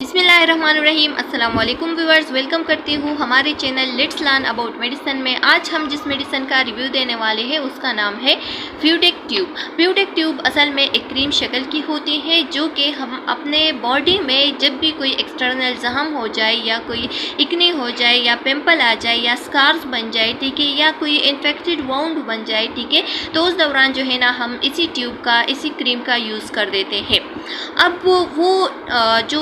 बिस्मिल्लाहिर्रहमानिर्रहीम। अस्सलाम वालेकुम व्यूअर्स, वेलकम करती हूँ हमारे channel let's learn about medicine में। आज हम जिस मेडिसिन का रिव्यू देने वाले हैं उसका नाम है फ्यूडेक ट्यूब। फ्यूडेक ट्यूब असल में एक क्रीम शक्ल की होती है जो कि हम अपने बॉडी में जब भी कोई एक्सटर्नल जख्म हो जाए या कोई इकनी हो जाए या पिंपल आ जाए या स्कार्स बन जाए, ठीक है, या कोई इन्फेक्टेड वाउंड बन जाए, ठीक है, तो उस दौरान जो है ना हम इसी ट्यूब का, इसी क्रीम का यूज़ कर देते हैं। अब वो जो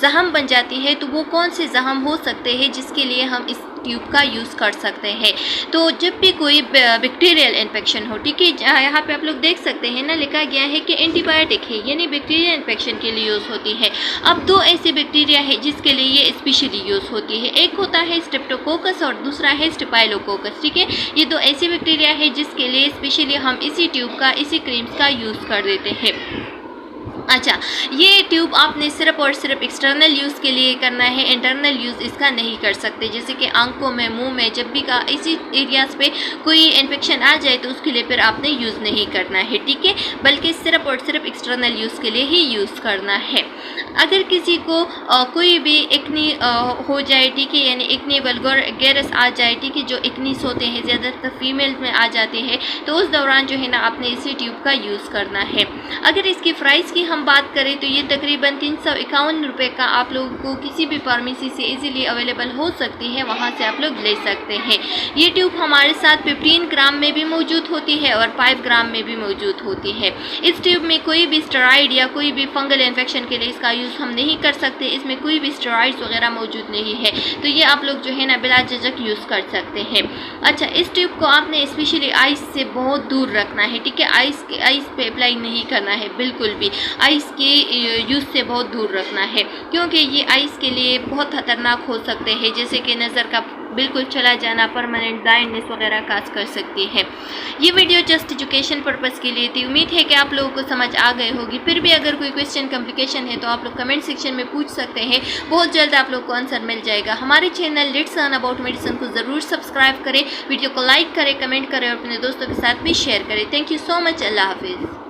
जख्म बन जाती है तो वो कौन से जख्म हो सकते हैं जिसके लिए हम इस ट्यूब का यूज़ कर सकते हैं। तो जब भी कोई बैक्टीरियल इन्फेक्शन हो, ठीक है, यहाँ पे आप लोग देख सकते हैं ना, लिखा गया है कि एंटीबायोटिक है, यानी बैक्टीरियल इन्फेक्शन के लिए यूज़ होती है। अब दो ऐसे बैक्टीरिया है जिसके लिए ये स्पेशली यूज़ होती है। एक होता है स्ट्रेप्टोकोकस और दूसरा है स्टेफाइलोकोकस, ठीक है। ये दो ऐसे बैक्टीरिया है जिसके लिए स्पेशली हम इसी ट्यूब का, इसी क्रीम्स का यूज़ कर देते हैं। अच्छा, ये ट्यूब आपने सिर्फ और सिर्फ एक्सटर्नल यूज़ के लिए करना है, इंटरनल यूज़ इसका नहीं कर सकते। जैसे कि आंखों में, मुंह में, जब भी का इसी एरियाज़ पे कोई इन्फेक्शन आ जाए तो उसके लिए फिर आपने यूज़ नहीं करना है, ठीक है, बल्कि सिर्फ और सिर्फ एक्सटर्नल यूज़ के लिए ही यूज़ करना है। अगर किसी को कोई भी एक्नी हो जाए, ठीक है, यानी एक्नी वल्गैरिस आ जाए, ठीक है, जो एक्नीस होते हैं ज़्यादातर फीमेल में आ जाते हैं, तो उस दौरान जो है ना आपने इसी ट्यूब का यूज़ करना है। अगर इसकी प्राइस की हम बात करें तो ये तकरीबन 351 रुपये का आप लोगों को किसी भी फार्मेसी से इजीली अवेलेबल हो सकती है, वहाँ से आप लोग ले सकते हैं। ये ट्यूब हमारे साथ 15 ग्राम में भी मौजूद होती है और 5 ग्राम में भी मौजूद होती है। इस ट्यूब में कोई भी स्टेरॉइड या कोई भी फंगल इन्फेक्शन के लिए इसका यूज़ हम नहीं कर सकते। इसमें कोई भी स्टेरॉइड्स वगैरह मौजूद नहीं है, तो ये आप लोग जो है ना बिला झिझक यूज़ कर सकते हैं। अच्छा, इस ट्यूब को आपने स्पेशली आइस से बहुत दूर रखना है, ठीक है, आइस पे अप्लाई नहीं करना है, बिल्कुल भी आइस के यूज़ से बहुत दूर रखना है, क्योंकि ये आइस के लिए बहुत ख़तरनाक हो सकते हैं, जैसे कि नज़र का बिल्कुल चला जाना, परमानेंट ब्लाइंडनेस वगैरह काज कर सकती है। ये वीडियो जस्ट एजुकेशन पर्पज़ के लिए थी। उम्मीद है कि आप लोगों को समझ आ गए होगी। फिर भी अगर कोई क्वेश्चन कम्प्लिकेशन है तो आप लोग कमेंट सेक्शन में पूछ सकते हैं, बहुत जल्द आप लोग को आंसर मिल जाएगा। हमारे channel let's learn about medicine को ज़रूर सब्सक्राइब करें, वीडियो को लाइक करें, कमेंट करें और अपने दोस्तों के साथ भी शेयर करें। Thank you so much. अल्लाह हाफिज़।